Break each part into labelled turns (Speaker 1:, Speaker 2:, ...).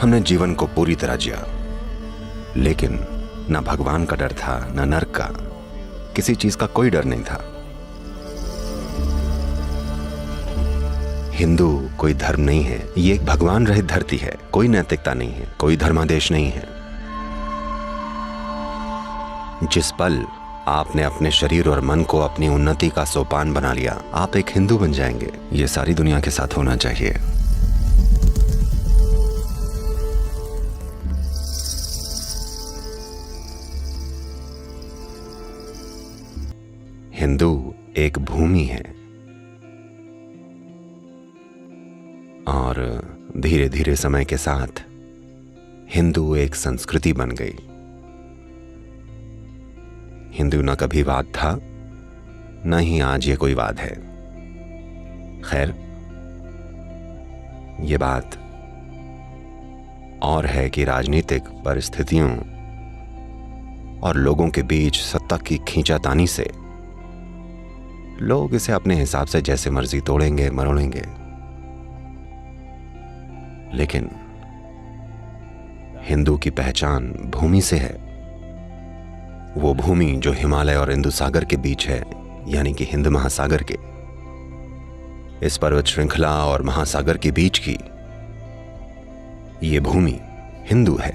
Speaker 1: हमने जीवन को पूरी तरह जिया, लेकिन ना भगवान का डर था, ना नरक का, किसी चीज का कोई डर नहीं था। हिंदू कोई धर्म नहीं है, ये एक भगवान रहित धरती है। कोई नैतिकता नहीं है, कोई धर्मादेश नहीं है। जिस पल आपने अपने शरीर और मन को अपनी उन्नति का सोपान बना लिया, आप एक हिंदू बन जाएंगे। ये सारी दुनिया के साथ होना चाहिए। हिंदू एक भूमि है और धीरे धीरे समय के साथ हिंदू एक संस्कृति बन गई। हिंदू न कभी वाद था, न ही आज ये कोई वाद है। खैर, ये बात और है कि राजनीतिक परिस्थितियों और लोगों के बीच सत्ता की खींचातानी से लोग इसे अपने हिसाब से जैसे मर्जी तोड़ेंगे, मरोड़ेंगे। लेकिन हिंदू की पहचान भूमि से है। वो भूमि जो हिमालय और हिंदू सागर के बीच है, यानी कि हिंद महासागर के। इस पर्वत श्रृंखला और महासागर के बीच की ये भूमि हिंदू है।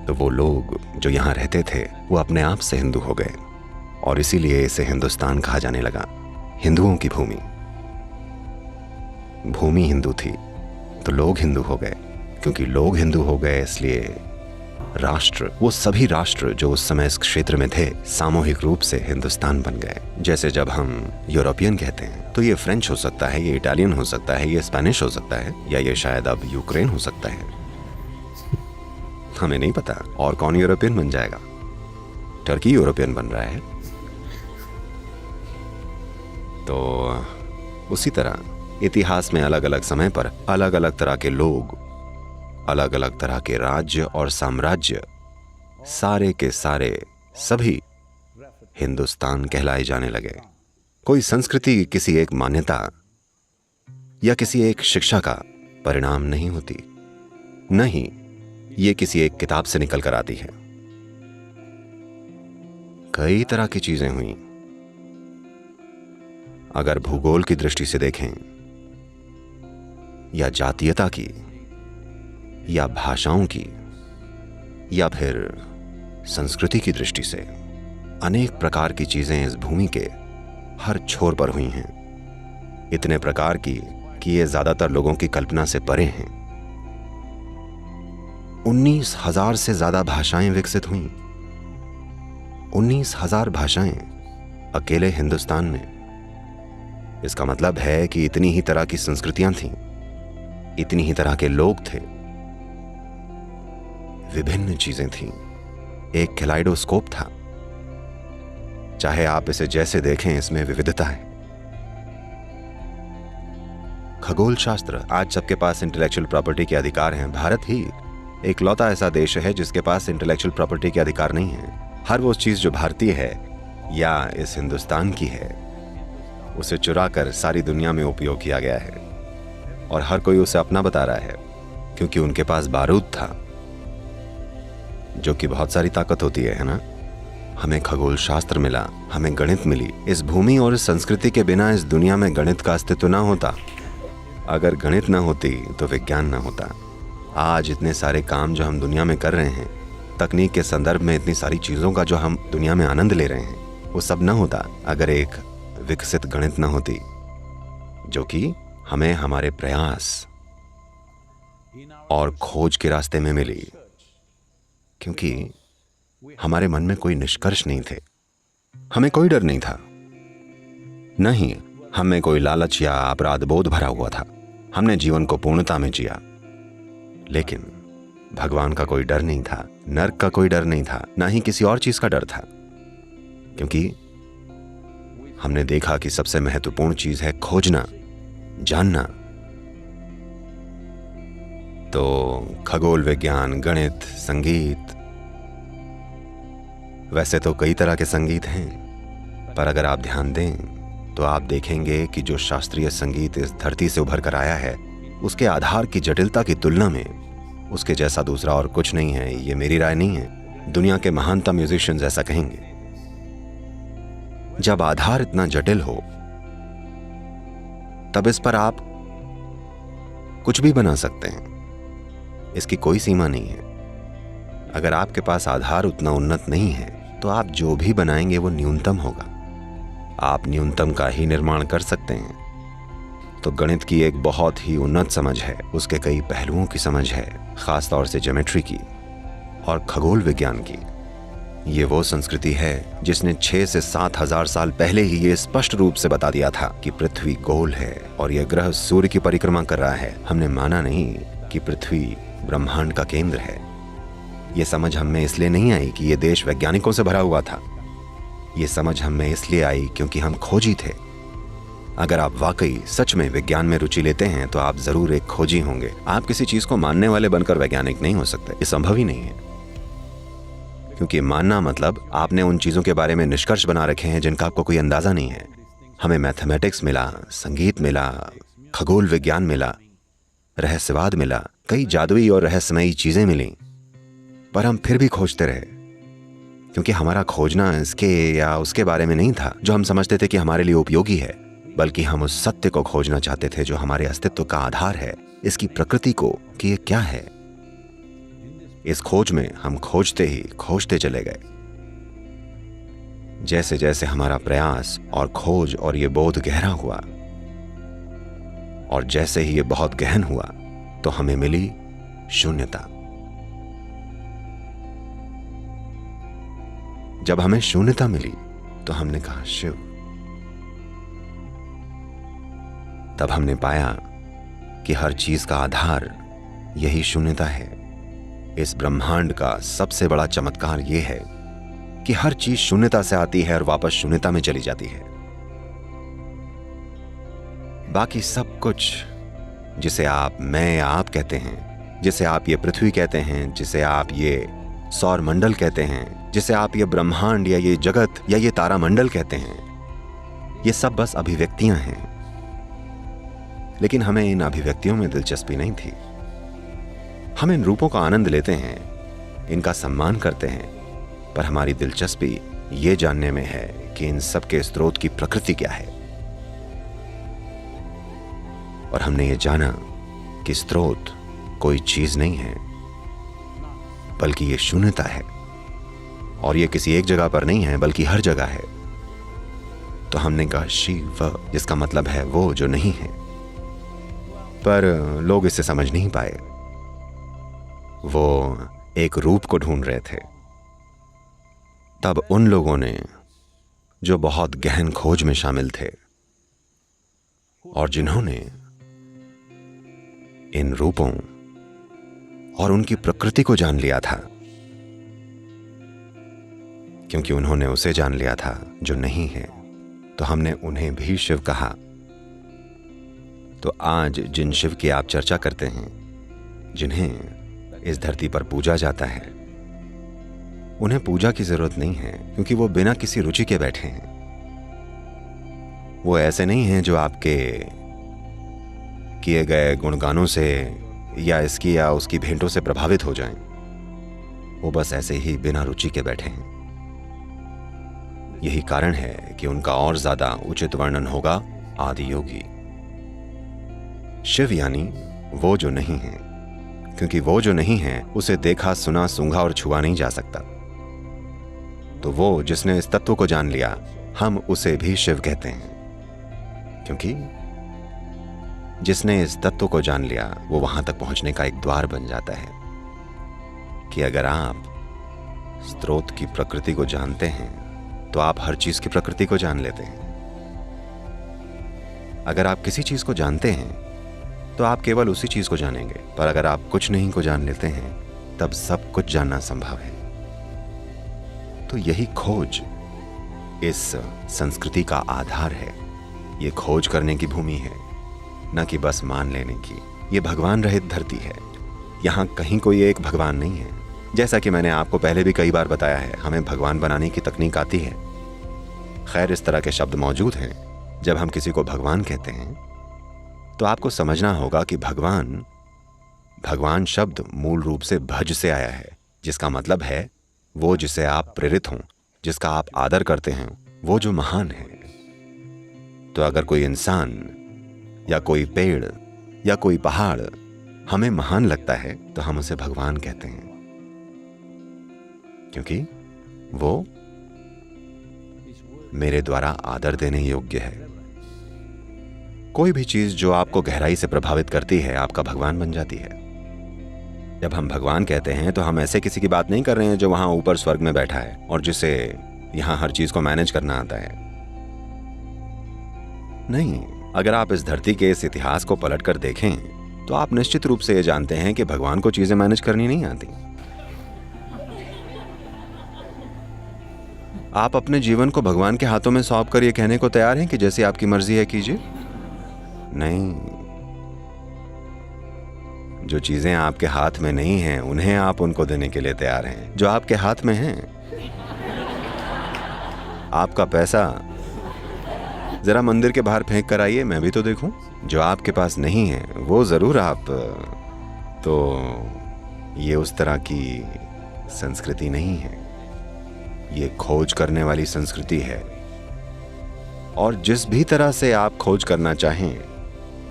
Speaker 1: तो वो लोग जो यहां रहते थे वो अपने आप से हिंदू हो गए और इसीलिए इसे हिंदुस्तान कहा जाने लगा। हिंदुओं की भूमि। भूमि हिंदू थी तो लोग हिंदू हो गए। क्योंकि लोग हिंदू हो गए इसलिए राष्ट्र, वो सभी राष्ट्र जो उस समय इस क्षेत्र में थे, सामूहिक रूप से हिंदुस्तान बन गए। जैसे जब हम यूरोपियन कहते हैं तो ये फ्रेंच हो सकता है, ये इटालियन हो सकता है, ये स्पेनिश हो सकता है, या ये शायद अब यूक्रेन हो सकता है। हमें नहीं पता। और कौन यूरोपियन बन जाएगा? टर्की यूरोपियन बन रहा है। तो उसी तरह इतिहास में अलग अलग समय पर अलग अलग तरह के लोग, अलग अलग तरह के राज्य और साम्राज्य, सारे के सारे सभी हिंदुस्तान कहलाए जाने लगे। कोई संस्कृति किसी एक मान्यता या किसी एक शिक्षा का परिणाम नहीं होती, नहीं ये किसी एक किताब से निकल कर आती है। कई तरह की चीजें हुई। अगर भूगोल की दृष्टि से देखें, या जातीयता की, या भाषाओं की, या फिर संस्कृति की दृष्टि से, अनेक प्रकार की चीजें इस भूमि के हर छोर पर हुई हैं। इतने प्रकार की कि ये ज्यादातर लोगों की कल्पना से परे हैं। 19,000 से ज्यादा भाषाएं विकसित हुईं। 19,000 भाषाएं अकेले हिंदुस्तान में। इसका मतलब है कि इतनी ही तरह की संस्कृतियां थीं, इतनी ही तरह के लोग थे, विभिन्न चीजें थीं। एक कैलाइडोस्कोप था। चाहे आप इसे जैसे देखें, इसमें विविधता है। खगोल शास्त्र, आज सबके पास इंटेलेक्चुअल प्रॉपर्टी के अधिकार हैं। भारत ही एकलौता ऐसा देश है जिसके पास इंटेलेक्चुअल प्रॉपर्टी के अधिकार नहीं है। हर वो चीज जो भारतीय है या इस हिंदुस्तान की है, उसे चुरा कर सारी दुनिया में उपयोग किया गया है और हर कोई उसे अपना बता रहा है। क्योंकि उनके पास बारूद था, जो कि बहुत सारी ताकत होती है ना। हमें खगोल शास्त्र मिला, हमें गणित मिली। इस भूमि और इस संस्कृति के बिना इस दुनिया में गणित का अस्तित्व ना होता। अगर गणित ना होती तो विज्ञान ना होता। आज इतने सारे काम जो हम दुनिया में कर रहे हैं, तकनीक के संदर्भ में इतनी सारी चीजों का जो हम दुनिया में आनंद ले रहे हैं, वो सब ना होता अगर एक विकसित गणित ना होती, जो कि हमें हमारे प्रयास और खोज के रास्ते में मिली। क्योंकि हमारे मन में कोई निष्कर्ष नहीं थे, हमें कोई डर नहीं था, नहीं हमें कोई लालच या अपराध बोध भरा हुआ था। हमने जीवन को पूर्णता में जिया। लेकिन भगवान का कोई डर नहीं था, नरक का कोई डर नहीं था, ना ही किसी और चीज का डर था। क्योंकि हमने देखा कि सबसे महत्वपूर्ण चीज है खोजना, जानना। तो खगोल विज्ञान, गणित, संगीत, वैसे तो कई तरह के संगीत हैं, पर अगर आप ध्यान दें तो आप देखेंगे कि जो शास्त्रीय संगीत इस धरती से उभर कर आया है, उसके आधार की जटिलता की तुलना में उसके जैसा दूसरा और कुछ नहीं है। ये मेरी राय नहीं है, दुनिया के महानतम म्यूजिशियंस ऐसा कहेंगे। जब आधार इतना जटिल हो तब इस पर आप कुछ भी बना सकते हैं, इसकी कोई सीमा नहीं है। अगर आपके पास आधार उतना उन्नत नहीं है तो आप जो भी बनाएंगे वो न्यूनतम होगा। आप न्यूनतम का ही निर्माण कर सकते हैं। तो गणित की एक बहुत ही उन्नत समझ है, उसके कई पहलुओं की समझ है, खासतौर से ज्योमेट्री की और खगोल विज्ञान की। ये वो संस्कृति है जिसने 6 से 7 हजार साल पहले ही ये स्पष्ट रूप से बता दिया था कि पृथ्वी गोल है और यह ग्रह सूर्य की परिक्रमा कर रहा है। हमने माना नहीं कि पृथ्वी ब्रह्मांड का केंद्र है। ये समझ हम में इसलिए नहीं आई कि ये देश वैज्ञानिकों से भरा हुआ था। ये समझ हम में इसलिए आई क्योंकि हम खोजी थे। अगर आप वाकई सच में विज्ञान में रुचि लेते हैं तो आप जरूर एक खोजी होंगे। आप किसी चीज को मानने वाले बनकर वैज्ञानिक नहीं हो सकते, ये संभव ही नहीं है। क्योंकि मानना मतलब आपने उन चीजों के बारे में निष्कर्ष बना रखे हैं जिनका आपको कोई अंदाजा नहीं है। हमें मैथमेटिक्स मिला, संगीत मिला, खगोल विज्ञान मिला, रहस्यवाद मिला, कई जादुई और रहस्यमयी चीजें मिली, पर हम फिर भी खोजते रहे क्योंकि हमारा खोजना इसके या उसके बारे में नहीं था जो हम समझते थे कि हमारे लिए उपयोगी है, बल्कि हम उस सत्य को खोजना चाहते थे जो हमारे अस्तित्व का आधार है, इसकी प्रकृति को, कि ये क्या है। इस खोज में हम खोजते ही खोजते चले गए। जैसे जैसे हमारा प्रयास और खोज और ये बोध गहरा हुआ और जैसे ही ये बहुत गहन हुआ तो हमें मिली शून्यता। जब हमें शून्यता मिली तो हमने कहा शिव। तब हमने पाया कि हर चीज का आधार यही शून्यता है। इस ब्रह्मांड का सबसे बड़ा चमत्कार यह है कि हर चीज शून्यता से आती है और वापस शून्यता में चली जाती है। बाकी सब कुछ जिसे आप मैं या आप कहते हैं, जिसे आप ये पृथ्वी कहते हैं, जिसे आप ये सौर मंडल कहते हैं, जिसे आप ये ब्रह्मांड या ये जगत या ये तारामंडल कहते हैं, ये सब बस अभिव्यक्तियां हैं। लेकिन हमें इन अभिव्यक्तियों में दिलचस्पी नहीं थी। हम इन रूपों का आनंद लेते हैं, इनका सम्मान करते हैं, पर हमारी दिलचस्पी ये जानने में है कि इन सब के स्रोत की प्रकृति क्या है। और हमने ये जाना कि स्रोत कोई चीज नहीं है, बल्कि ये शून्यता है। और ये किसी एक जगह पर नहीं है, बल्कि हर जगह है। तो हमने कहा शिव, जिसका मतलब है वो जो नहीं है। पर लोग इसे समझ नहीं पाए। वो एक रूप को ढूंढ रहे थे। तब उन लोगों ने जो बहुत गहन खोज में शामिल थे और जिन्होंने इन रूपों और उनकी प्रकृति को जान लिया था, क्योंकि उन्होंने उसे जान लिया था जो नहीं है, तो हमने उन्हें भी शिव कहा। तो आज जिन शिव की आप चर्चा करते हैं, जिन्हें इस धरती पर पूजा जाता है, उन्हें पूजा की जरूरत नहीं है, क्योंकि वो बिना किसी रुचि के बैठे हैं। वो ऐसे नहीं हैं जो आपके किए गए गुणगानों से या इसकी या उसकी भेंटों से प्रभावित हो जाएं। वो बस ऐसे ही बिना रुचि के बैठे हैं। यही कारण है कि उनका और ज्यादा उचित वर्णन होगा आदि योगी। शिव यानी वो जो नहीं है, क्योंकि वो जो नहीं है उसे देखा, सुना, सूंघा और छुआ नहीं जा सकता। तो वो जिसने इस तत्व को जान लिया, हम उसे भी शिव कहते हैं, क्योंकि जिसने इस तत्व को जान लिया वो वहां तक पहुंचने का एक द्वार बन जाता है कि अगर आप स्रोत की प्रकृति को जानते हैं तो आप हर चीज की प्रकृति को जान लेते हैं। अगर आप किसी चीज को जानते हैं तो आप केवल उसी चीज को जानेंगे, पर अगर आप कुछ नहीं को जान लेते हैं तब सब कुछ जानना संभव है। तो यही खोज इस संस्कृति का आधार है। ये खोज करने की भूमि है, न कि बस मान लेने की। ये भगवान रहित धरती है। यहाँ कहीं कोई एक भगवान नहीं है। जैसा कि मैंने आपको पहले भी कई बार बताया है, हमें भगवान बनाने की तकनीक आती है। खैर, इस तरह के शब्द मौजूद हैं। जब हम किसी को भगवान कहते हैं तो आपको समझना होगा कि भगवान शब्द मूल रूप से भज से आया है, जिसका मतलब है वो जिसे आप प्रेरित हों, जिसका आप आदर करते हैं, वो जो महान है। तो अगर कोई इंसान या कोई पेड़ या कोई पहाड़ हमें महान लगता है तो हम उसे भगवान कहते हैं, क्योंकि वो मेरे द्वारा आदर देने योग्य है। कोई भी चीज जो आपको गहराई से प्रभावित करती है आपका भगवान बन जाती है। जब हम भगवान कहते हैं तो हम ऐसे किसी की बात नहीं कर रहे हैं जो वहां ऊपर स्वर्ग में बैठा है और जिसे यहां हर चीज को मैनेज करना आता है। नहीं, अगर आप इस धरती के इस इतिहास को पलट कर देखें तो आप निश्चित रूप से ये जानते हैं कि भगवान को चीजें मैनेज करनी नहीं आती। आप अपने जीवन को भगवान के हाथों में सौंप कर ये कहने को तैयार हैं कि जैसी आपकी मर्जी है कीजिए? नहीं, जो चीजें आपके हाथ में नहीं हैं उन्हें आप उनको देने के लिए तैयार हैं। जो आपके हाथ में हैं, आपका पैसा जरा मंदिर के बाहर फेंक कर आइए, मैं भी तो देखूं। जो आपके पास नहीं है वो जरूर आप, तो ये उस तरह की संस्कृति नहीं है, ये खोज करने वाली संस्कृति है। और जिस भी तरह से आप खोज करना चाहें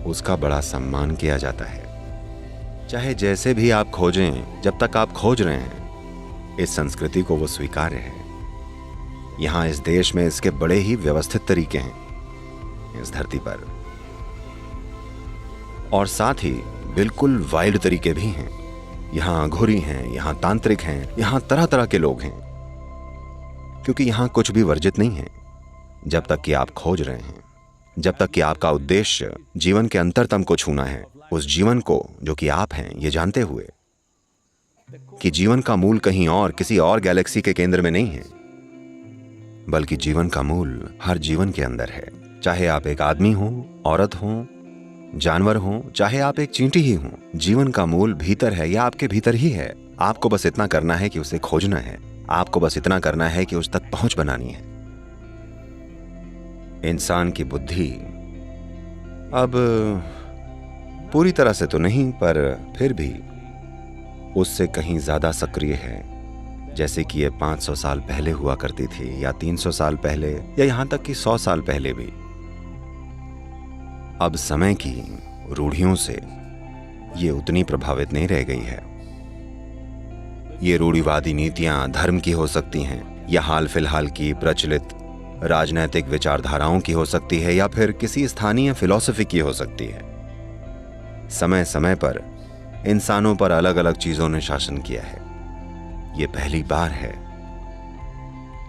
Speaker 1: उसका बड़ा सम्मान किया जाता है। चाहे जैसे भी आप खोजें, जब तक आप खोज रहे हैं इस संस्कृति को वो स्वीकार्य है। यहां इस देश में इसके बड़े ही व्यवस्थित तरीके हैं इस धरती पर, और साथ ही बिल्कुल वाइल्ड तरीके भी हैं। यहां अघोरी हैं, यहां तांत्रिक हैं, यहां तरह तरह के लोग हैं, क्योंकि यहां कुछ भी वर्जित नहीं है जब तक कि आप खोज रहे हैं। जब तक कि आपका उद्देश्य जीवन के अंतरतम को छूना है, उस जीवन को जो कि आप हैं, ये जानते हुए कि जीवन का मूल कहीं और किसी और गैलेक्सी के केंद्र में नहीं है, बल्कि जीवन का मूल हर जीवन के अंदर है। चाहे आप एक आदमी हो, औरत हो, जानवर हो, चाहे आप एक चींटी ही हो, जीवन का मूल भीतर है या आपके भीतर ही है। आपको बस इतना करना है कि उसे खोजना है, आपको बस इतना करना है कि उस तक पहुंच बनानी है। इंसान की बुद्धि अब पूरी तरह से तो नहीं, पर फिर भी उससे कहीं ज्यादा सक्रिय है, जैसे कि ये 500 साल पहले हुआ करती थी, या 300 साल पहले, या यहां तक कि 100 साल पहले भी। अब समय की रूढ़ियों से ये उतनी प्रभावित नहीं रह गई है। ये रूढ़िवादी नीतियां धर्म की हो सकती हैं, या हाल फिलहाल की प्रचलित राजनैतिक विचारधाराओं की हो सकती है, या फिर किसी स्थानीय फिलॉसफी की हो सकती है। समय समय पर इंसानों पर अलग अलग चीजों ने शासन किया है। ये पहली बार है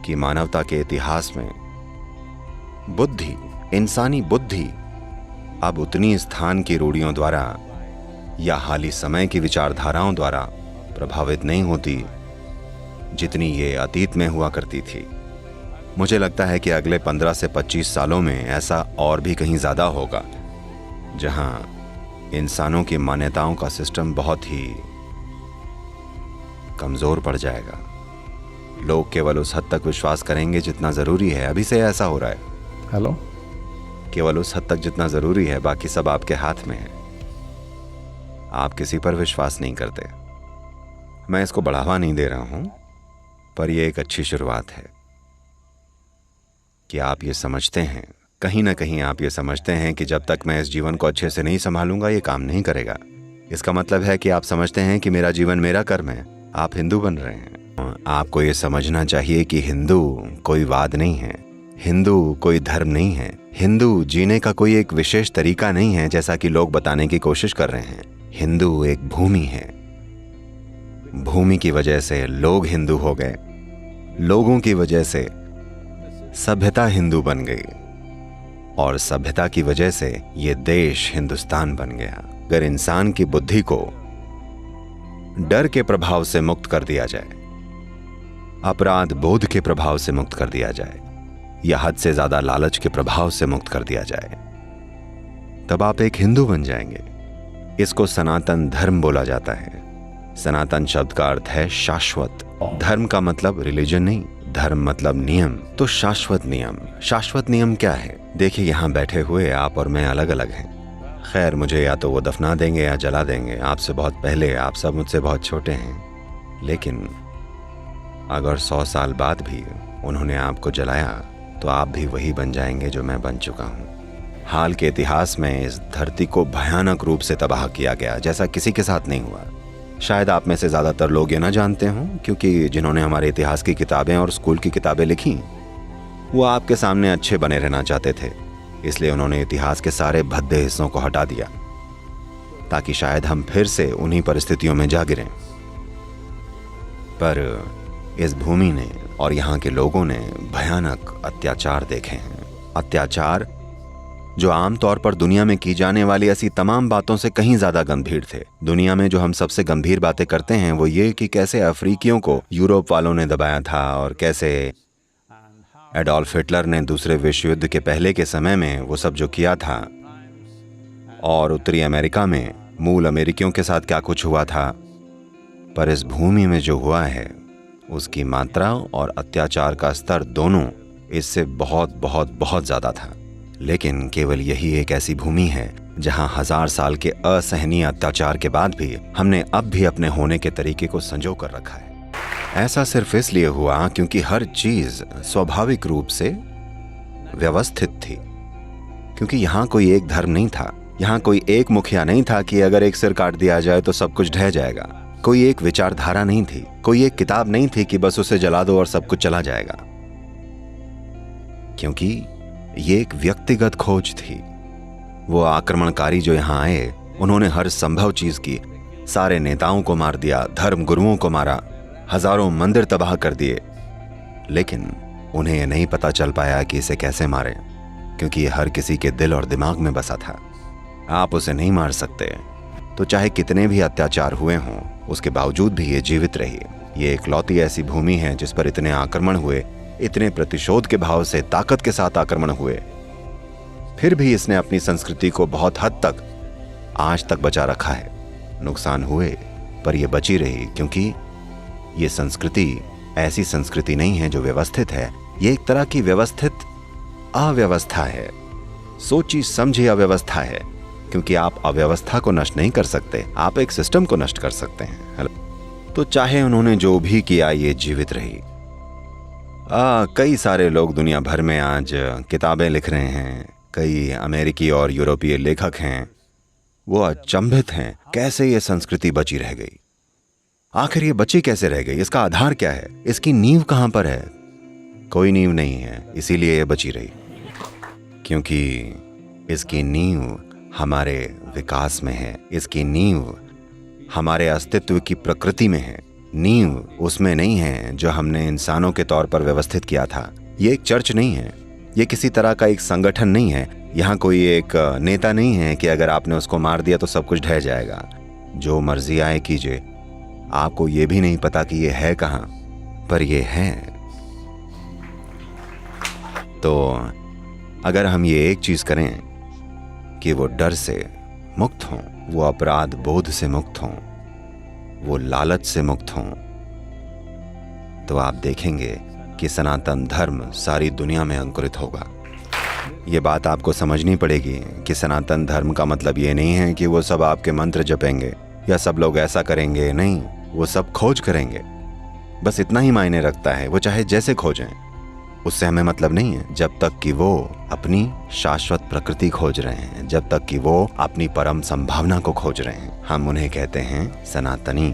Speaker 1: कि मानवता के इतिहास में बुद्धि, इंसानी बुद्धि अब उतनी स्थान की रूढ़ियों द्वारा या हाली समय की विचारधाराओं द्वारा प्रभावित नहीं होती जितनी ये अतीत में हुआ करती थी। मुझे लगता है कि अगले 15 से 25 सालों में ऐसा और भी कहीं ज्यादा होगा, जहां इंसानों की मान्यताओं का सिस्टम बहुत ही कमजोर पड़ जाएगा। लोग केवल उस हद तक विश्वास करेंगे जितना जरूरी है। अभी से ऐसा हो रहा है।
Speaker 2: हेलो,
Speaker 1: केवल उस हद तक जितना जरूरी है, बाकी सब आपके हाथ में है। आप किसी पर विश्वास नहीं करते। मैं इसको बढ़ावा नहीं दे रहा हूं, पर यह एक अच्छी शुरुआत है कि आप ये समझते हैं, कहीं ना कहीं आप ये समझते हैं कि जब तक मैं इस जीवन को अच्छे से नहीं संभालूंगा ये काम नहीं करेगा। इसका मतलब है कि आप समझते हैं कि मेरा जीवन मेरा कर्म है। आप हिंदू बन रहे हैं। आपको ये समझना चाहिए कि हिंदू कोई वाद नहीं है, हिंदू कोई धर्म नहीं है, हिंदू जीने का कोई एक विशेष तरीका नहीं है जैसा कि लोग बताने की कोशिश कर रहे हैं। हिंदू एक भूमि है। भूमि की वजह से लोग हिंदू हो गए, लोगों की वजह से सभ्यता हिंदू बन गई, और सभ्यता की वजह से ये देश हिंदुस्तान बन गया। अगर इंसान की बुद्धि को डर के प्रभाव से मुक्त कर दिया जाए, अपराध बोध के प्रभाव से मुक्त कर दिया जाए, या हद से ज्यादा लालच के प्रभाव से मुक्त कर दिया जाए, तब आप एक हिंदू बन जाएंगे। इसको सनातन धर्म बोला जाता है। सनातन शब्द का अर्थ है शाश्वत। धर्म का मतलब रिलीजन नहीं, धर्म मतलब नियम। तो शाश्वत नियम, शाश्वत नियम क्या है? देखिए, यहां बैठे हुए आप और मैं अलग अलग हैं। खैर, मुझे या तो वो दफना देंगे या जला देंगे, आपसे बहुत पहले। आप सब मुझसे बहुत छोटे हैं, लेकिन अगर 100 साल बाद भी उन्होंने आपको जलाया तो आप भी वही बन जाएंगे जो मैं बन चुका हूँ। हाल के इतिहास में इस धरती को भयानक रूप से तबाह किया गया, जैसा किसी के साथ नहीं हुआ। शायद आप में से ज़्यादातर लोग ये ना जानते हों, क्योंकि जिन्होंने हमारे इतिहास की किताबें और स्कूल की किताबें लिखी वो आपके सामने अच्छे बने रहना चाहते थे, इसलिए उन्होंने इतिहास के सारे भद्दे हिस्सों को हटा दिया ताकि शायद हम फिर से उन्हीं परिस्थितियों में जा गिरें। पर इस भूमि ने और यहाँ के लोगों ने भयानक अत्याचार देखे हैं। अत्याचार जो आमतौर पर दुनिया में की जाने वाली ऐसी तमाम बातों से कहीं ज्यादा गंभीर थे। दुनिया में जो हम सबसे गंभीर बातें करते हैं वो ये कि कैसे अफ्रीकियों को यूरोप वालों ने दबाया था, और कैसे एडोल्फ हिटलर ने दूसरे विश्व युद्ध के पहले के समय में वो सब जो किया था, और उत्तरी अमेरिका में मूल अमेरिकियों के साथ क्या कुछ हुआ था। पर इस भूमि में जो हुआ है उसकी मात्रा और अत्याचार का स्तर दोनों इससे बहुत बहुत बहुत ज्यादा था। लेकिन केवल यही एक ऐसी भूमि है जहां 1000 साल के असहनीय अत्याचार के बाद भी हमने अब भी अपने होने के तरीके को संजो कर रखा है। ऐसा सिर्फ इसलिए हुआ क्योंकि हर चीज स्वाभाविक रूप से व्यवस्थित थी। क्योंकि यहाँ कोई एक धर्म नहीं था, यहाँ कोई एक मुखिया नहीं था कि अगर एक सिर काट दिया जाए तो सब कुछ ढह जाएगा। कोई एक विचारधारा नहीं थी, कोई एक किताब नहीं थी कि बस उसे जला दो और सब कुछ चला जाएगा। क्योंकि ये एक व्यक्तिगत खोज थी। वो आक्रमणकारी जो यहाँ आए उन्होंने हर संभव चीज की। सारे नेताओं को मार दिया, धर्म गुरुओं को मारा, हजारों मंदिर तबाह कर दिए, लेकिन उन्हें यह नहीं पता चल पाया कि इसे कैसे मारें, क्योंकि ये हर किसी के दिल और दिमाग में बसा था। आप उसे नहीं मार सकते, तो चाहे कितने भी अत्याचार हुए हों उसके बावजूद भी ये जीवित रही। ये एकलौती ऐसी भूमि है जिस पर इतने आक्रमण हुए, इतने प्रतिशोध के भाव से ताकत के साथ आक्रमण हुए, फिर भी इसने अपनी संस्कृति को बहुत हद तक आज तक बचा रखा है। नुकसान हुए पर यह बची रही, क्योंकि ये संस्कृति ऐसी संस्कृति नहीं है जो व्यवस्थित है। ये एक तरह की व्यवस्थित अव्यवस्था है, सोची समझी अव्यवस्था है। क्योंकि आप अव्यवस्था को नष्ट नहीं कर सकते, आप एक सिस्टम को नष्ट कर सकते हैं। तो चाहे उन्होंने जो भी किया ये जीवित रही। कई सारे लोग दुनिया भर में आज किताबें लिख रहे हैं। कई अमेरिकी और यूरोपीय लेखक हैं, वो अचंभित हैं कैसे ये संस्कृति बची रह गई। आखिर ये बची कैसे रह गई, इसका आधार क्या है, इसकी नींव कहां पर है? कोई नींव नहीं है, इसीलिए ये बची रही। क्योंकि इसकी नींव हमारे विकास में है, इसकी नींव हमारे अस्तित्व की प्रकृति में है। नींव उसमें नहीं है जो हमने इंसानों के तौर पर व्यवस्थित किया था। ये एक चर्च नहीं है, ये किसी तरह का एक संगठन नहीं है, यहाँ कोई एक नेता नहीं है कि अगर आपने उसको मार दिया तो सब कुछ ढह जाएगा। जो मर्जी आए कीजिए, आपको ये भी नहीं पता कि ये है कहाँ, पर ये है। तो अगर हम ये एक चीज करें कि वो डर से मुक्त हों, वो अपराध बोध से मुक्त हों, वो लालच से मुक्त हों, तो आप देखेंगे कि सनातन धर्म सारी दुनिया में अंकुरित होगा। ये बात आपको समझनी पड़ेगी कि सनातन धर्म का मतलब ये नहीं है कि वो सब आपके मंत्र जपेंगे या सब लोग ऐसा करेंगे, नहीं, वो सब खोज करेंगे। बस इतना ही मायने रखता है, वो चाहे जैसे खोजें, उससे हमें मतलब नहीं है, जब तक कि वो अपनी शाश्वत प्रकृति खोज रहे हैं, जब तक कि वो अपनी परम संभावना को खोज रहे हैं। हम उन्हें कहते हैं सनातनी,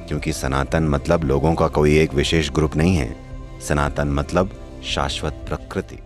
Speaker 1: क्योंकि सनातन मतलब लोगों का कोई एक विशेष ग्रुप नहीं है। सनातन मतलब शाश्वत प्रकृति।